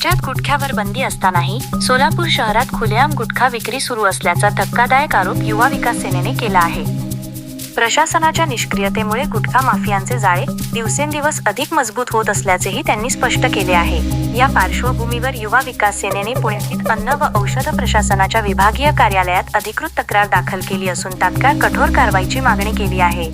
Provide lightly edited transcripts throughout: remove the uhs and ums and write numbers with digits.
राज्यात गुटख्यावर बंदी असतानाही सोलापूर शहरात खुलेआम गुटखा विक्री सुरू असल्याचा धक्कादायक आरोप युवा विकास सेनेने केला आहे। प्रशासनाच्या निष्क्रियतेमुळे गुटखा माफियांचे जाळे दिवसेंदिवस अधिक मजबूत होत असल्याचेही त्यांनी स्पष्ट केले आहे। या पार्श्वभूमीवर युवा विकास सेनेने पुण्यातील अन्न व औषध प्रशासनाच्या विभागीय कार्यालयात अधिकृत तक्रार दाखल केली असून तात्काळ कठोर कारवाईची मागणी केली आहे।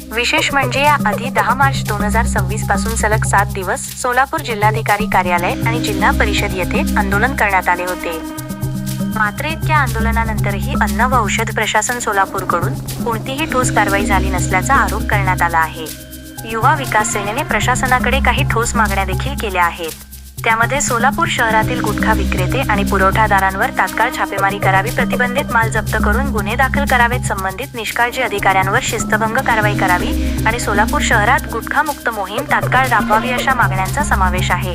विशेष म्हणजे या आधी 10 मार्च 2026 पासून सलग 7 दिवस सोलापूर जिल्हाधिकारी कार्यालय आणि जिल्हा परिषद येथे आंदोलन करण्यात आले होते। मात्र इतक्या आंदोलनानंतरही अन्न व औषध प्रशासन सोलापूरकडून कोणतीही ठोस कारवाई झाली नसल्याचा आरोप करण्यात आला आहे। युवा विकास सेनेने प्रशासनाकडे काही ठोस मागण्या देखील केल्या आहेत। त्यामध्ये सोलापूर शहरातील गुटखा विक्रेते आणि पुरवठादारांवर तात्काळ छापेमारी करावी, प्रतिबंधित माल जप्त करून गुन्हे दाखल करावेत, संबंधित निष्काळजी अधिकाऱ्यांवर शिस्तभंग कारवाई करावी आणि सोलापूर शहरात गुटखा मुक्त मोहीम तात्काळ राबवावी अशा मागण्यांचा समावेश आहे।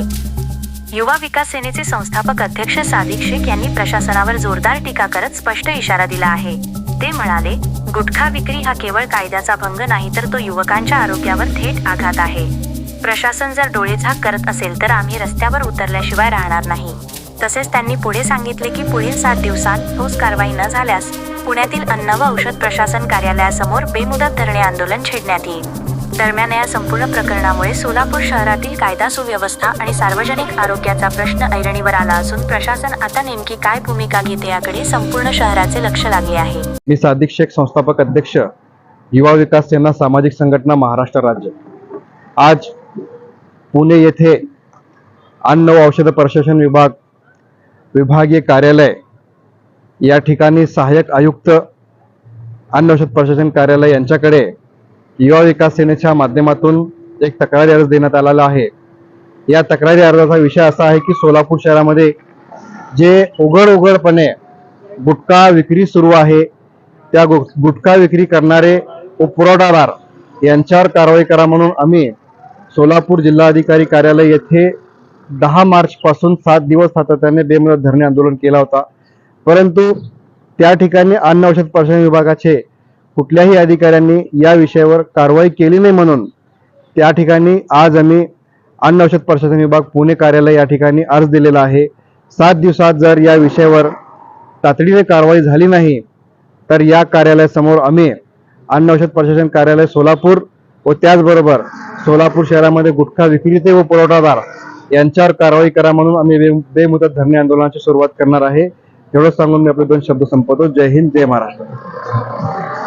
युवा विकास सेनेचे संस्थापक अध्यक्ष सादिक शेख यांनी प्रशासनावर जोरदार टीका करत स्पष्ट इशारा दिला आहे। ते म्हणाले, गुटखा विक्री हा केवळ कायद्याचा भंग नाही तर तो युवकांच्या आरोग्यावर थेट आघात आहे। प्रशासन जर डोळेझाक करत असेल तर आम्ही रस्त्यावर उतरल्याशिवाय राहणार नाही। तसेच त्यांनी पुढे सांगितले की पुढील 7 दिवसांत ठोस कारवाई न झाल्यास पुण्यातील अन्न व औषध प्रशासन कार्यालयासमोर बेमुदत धरणे आंदोलन छेडण्यात येईल। दरम्यान या संपूर्ण प्रकरणामुळे सोलापूर शहरातील कायदा सुव्यवस्था आणि सार्वजनिक आरोग्याचा प्रश्न ऐरणीवर आला असून प्रशासन आता नेमकी काय भूमिका घेते याकडे संपूर्ण शहराचे लक्ष लागले आहे। मी सादिक शेख, संस्थापक अध्यक्ष, युवा विकास सेना सामाजिक संघटना महाराष्ट्र राज्य। आज पुणे येथे अन्न व औषध प्रशासन विभागीय कार्यालय या ठिकाणी सहाय्यक आयुक्त अन्न औषध प्रशासन कार्यालय यांच्याकडे युवा विकास सेनेच्या माध्यमातून एक तक्रारी अर्ज देण्यात आलेला आहे। या तक्रारी अर्जाचा विषय असा आहे की सोलापूर शहरामध्ये जे उघडपणे गुटखा विक्री सुरू आहे त्या गुटखा विक्री करणारे व पुरवठादार यांच्यावर कारवाई करा म्हणून आम्ही सोलापूर जिल्हाधिकारी कार्यालय येथे 10 मार्च पासून 7 दिवस सातत्याने बेमुदत धरणे आंदोलन केला होता। परंतु त्या ठिकाणी अन्न औषध प्रशासन विभागाचे कुठल्याही अधिकाऱ्यांनी या विषयावर कारवाई केली नाही म्हणून त्या ठिकाणी आज आम्ही अन्न औषध प्रशासन विभाग पुणे कार्यालय या ठिकाणी अर्ज दिलेला आहे। 7 दिवसात जर या विषयावर तातडीने कारवाई झाली नाही तर या कार्यालयासमोर आम्ही अन्न औषध प्रशासन कार्यालय सोलापूर व त्याचबरोबर सोलापूर शहरामध्ये गुटखा विक्रेते व पुरवठादार यांच्यावर कारवाई करा म्हणून आम्ही बेमुदत धरणे आंदोलनाची सुरुवात करणार आहे। एवढं सांगून मी आपले 2 शब्द संपवतो। जय हिंद, जय महाराष्ट्र।